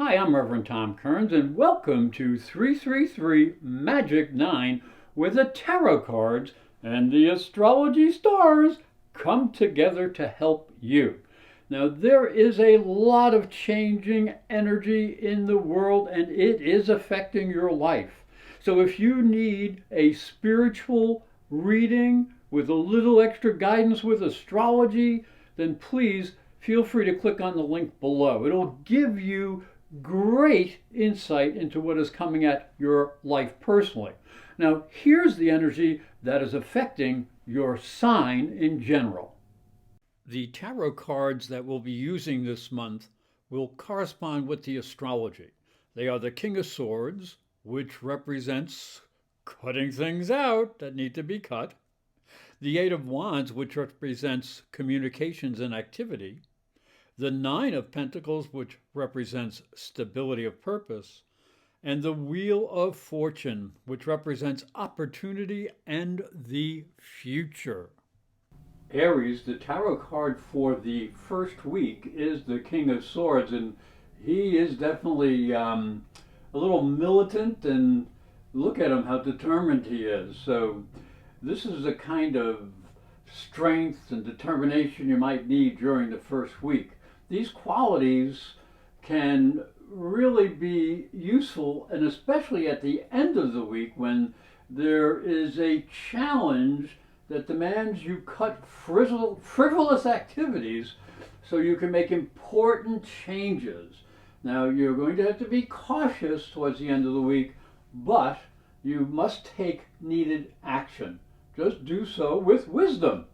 Hi, I'm Reverend Tom Kearns, and welcome to 333 Magic 9, where the tarot cards and the astrology stars come together to help you. Now, there is a lot of changing energy in the world, and it is affecting your life. So if you need a spiritual reading with a little extra guidance with astrology, then please feel free to click on the link below. It'll give you great insight into what is coming at your life personally. Now, here's the energy that is affecting your sign in general. The tarot cards that we'll be using this month will correspond with the astrology. They are the King of Swords, which represents cutting things out that need to be cut. The Eight of Wands, which represents communications and activity. The Nine of Pentacles, which represents stability of purpose, and the Wheel of Fortune, which represents opportunity and the future. Aries, the tarot card for the first week, is the King of Swords, and he is definitely a little militant, and look at him, how determined he is. So this is the kind of strength and determination you might need during the first week. These qualities can really be useful, and especially at the end of the week when there is a challenge that demands you cut frivolous activities so you can make important changes. Now, you're going to have to be cautious towards the end of the week, but you must take needed action. Just do so with wisdom.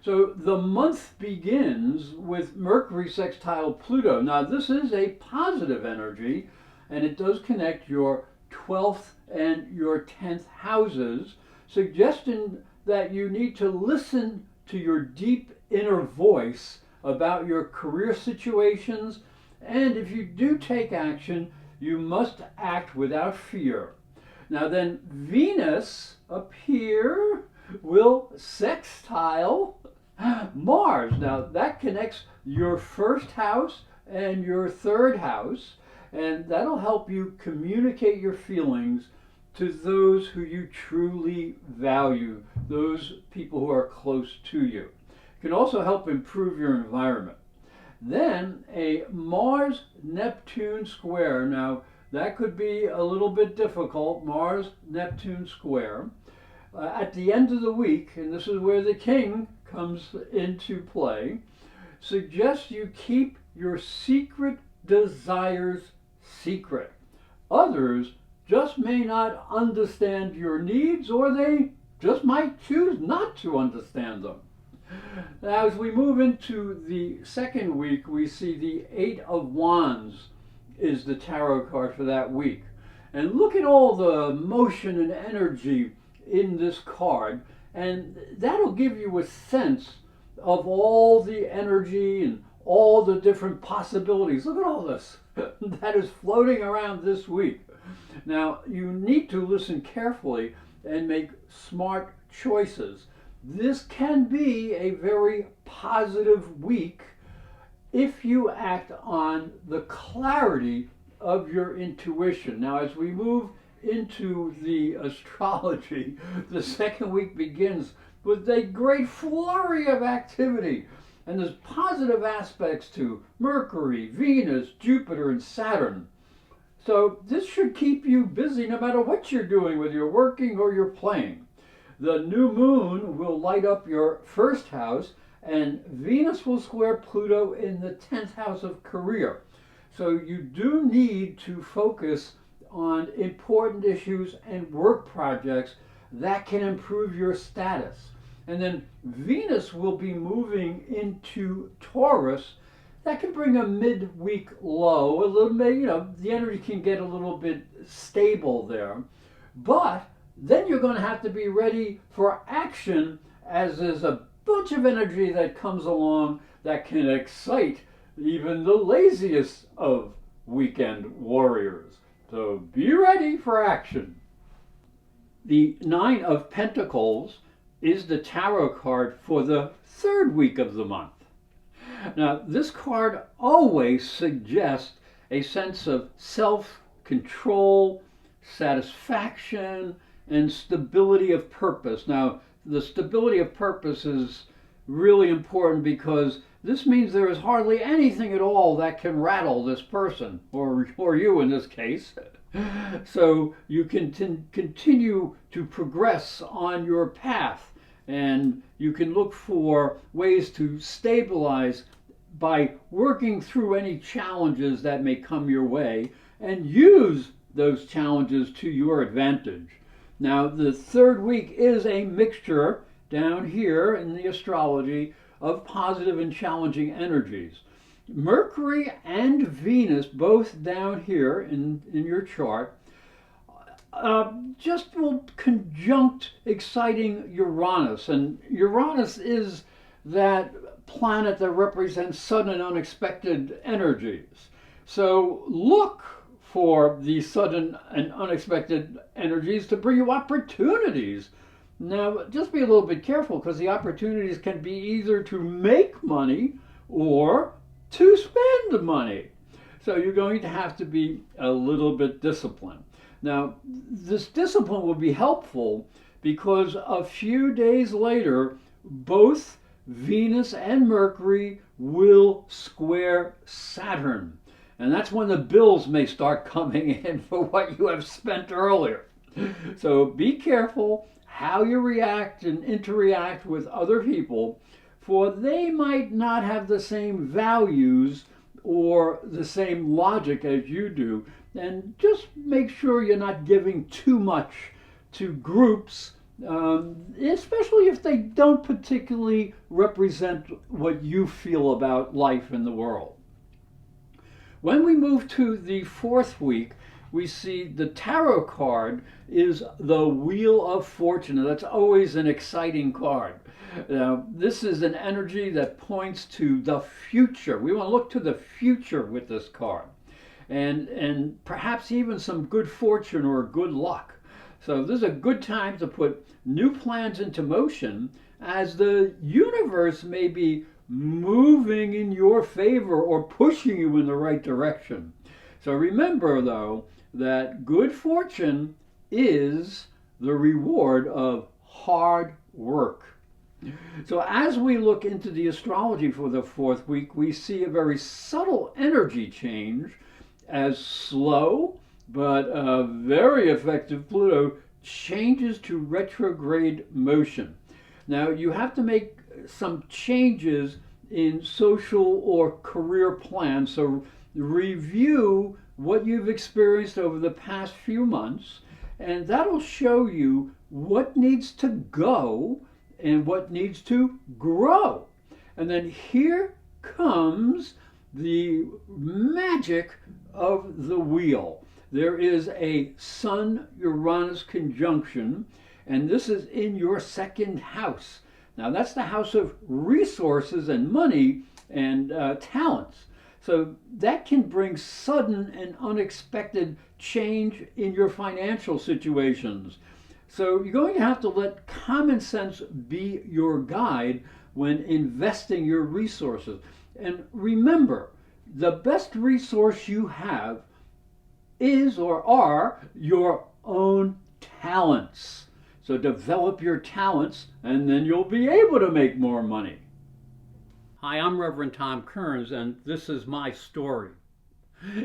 So the month begins with Mercury sextile Pluto. Now this is a positive energy, and it does connect your 12th and your 10th houses, suggesting that you need to listen to your deep inner voice about your career situations, and if you do take action, you must act without fear. Now then, Venus up here will sextile Mars. Now that connects your first house and your third house, and that'll help you communicate your feelings to those who you truly value, those people who are close to you. It can also help improve your environment. Then a Mars-Neptune square. Now that could be a little bit difficult, Mars-Neptune square. At the end of the week, and this is where the king comes into play, suggests you keep your secret desires secret. Others just may not understand your needs, or they just might choose not to understand them. Now, as we move into the second week, we see the Eight of Wands is the tarot card for that week. And look at all the motion and energy in this card, and that'll give you a sense of all the energy and all the different possibilities. Look at all this that is floating around this week. Now, you need to listen carefully and make smart choices. This can be a very positive week if you act on the clarity of your intuition. Now, as we move into the astrology, the second week begins with a great flurry of activity, and there's positive aspects to Mercury, Venus, Jupiter, and Saturn. So this should keep you busy no matter what you're doing, whether you're working or you're playing. The new moon will light up your first house, and Venus will square Pluto in the 10th house of career. So you do need to focus on important issues and work projects that can improve your status. And then Venus will be moving into Taurus. That can bring a midweek low, a little bit, the energy can get a little bit stable there. But then you're going to have to be ready for action, as there's a bunch of energy that comes along that can excite even the laziest of weekend warriors. So be ready for action. The Nine of Pentacles is the tarot card for the third week of the month. Now, this card always suggests a sense of self-control, satisfaction, and stability of purpose. Now, the stability of purpose is really important because this means there is hardly anything at all that can rattle this person, or you in this case. So you can continue to progress on your path, and you can look for ways to stabilize by working through any challenges that may come your way and use those challenges to your advantage. Now, the third week is a mixture down here in the astrology of positive and challenging energies. Mercury and Venus, both down here in your chart, just will conjunct exciting Uranus. And Uranus is that planet that represents sudden and unexpected energies. So look for these sudden and unexpected energies to bring you opportunities. Now, just be a little bit careful because the opportunities can be either to make money or to spend money. So you're going to have to be a little bit disciplined. Now, this discipline will be helpful because a few days later, both Venus and Mercury will square Saturn. And that's when the bills may start coming in for what you have spent earlier. So be careful how you react and interact with other people, for they might not have the same values or the same logic as you do. And just make sure you're not giving too much to groups, especially if they don't particularly represent what you feel about life in the world. When we move to the fourth week, we see the tarot card is the Wheel of Fortune. That's always an exciting card. Now, this is an energy that points to the future. We want to look to the future with this card, and perhaps even some good fortune or good luck. So this is a good time to put new plans into motion as the universe may be moving in your favor or pushing you in the right direction. So remember, though, that good fortune is the reward of hard work. So as we look into the astrology for the fourth week, we see a very subtle energy change as slow but very effective Pluto changes to retrograde motion. Now, you have to make some changes in social or career plans. So review what you've experienced over the past few months, and that'll show you what needs to go and what needs to grow. And then here comes the magic of the wheel. There is a Sun Uranus conjunction, and this is in your second house. Now, that's the house of resources and money and talents. So that can bring sudden and unexpected change in your financial situations. So you're going to have to let common sense be your guide when investing your resources. And remember, the best resource you have is or are your own talents. So develop your talents, and then you'll be able to make more money. Hi, I'm Reverend Tom Kearns, and this is my story.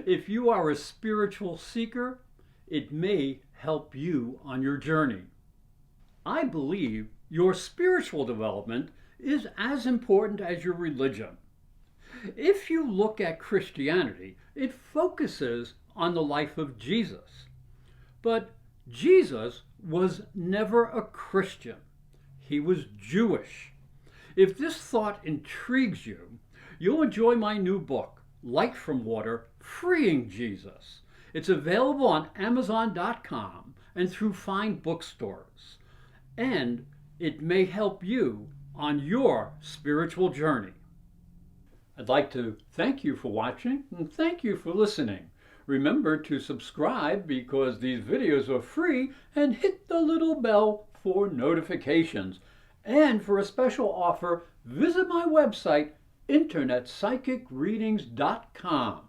If you are a spiritual seeker, it may help you on your journey. I believe your spiritual development is as important as your religion. If you look at Christianity, it focuses on the life of Jesus. But Jesus was never a Christian. He was Jewish. If this thought intrigues you, you'll enjoy my new book, Light from Water, Freeing Jesus. It's available on Amazon.com and through fine bookstores. And it may help you on your spiritual journey. I'd like to thank you for watching and thank you for listening. Remember to subscribe because these videos are free, and hit the little bell for notifications. And for a special offer, visit my website, internetpsychicreadings.com.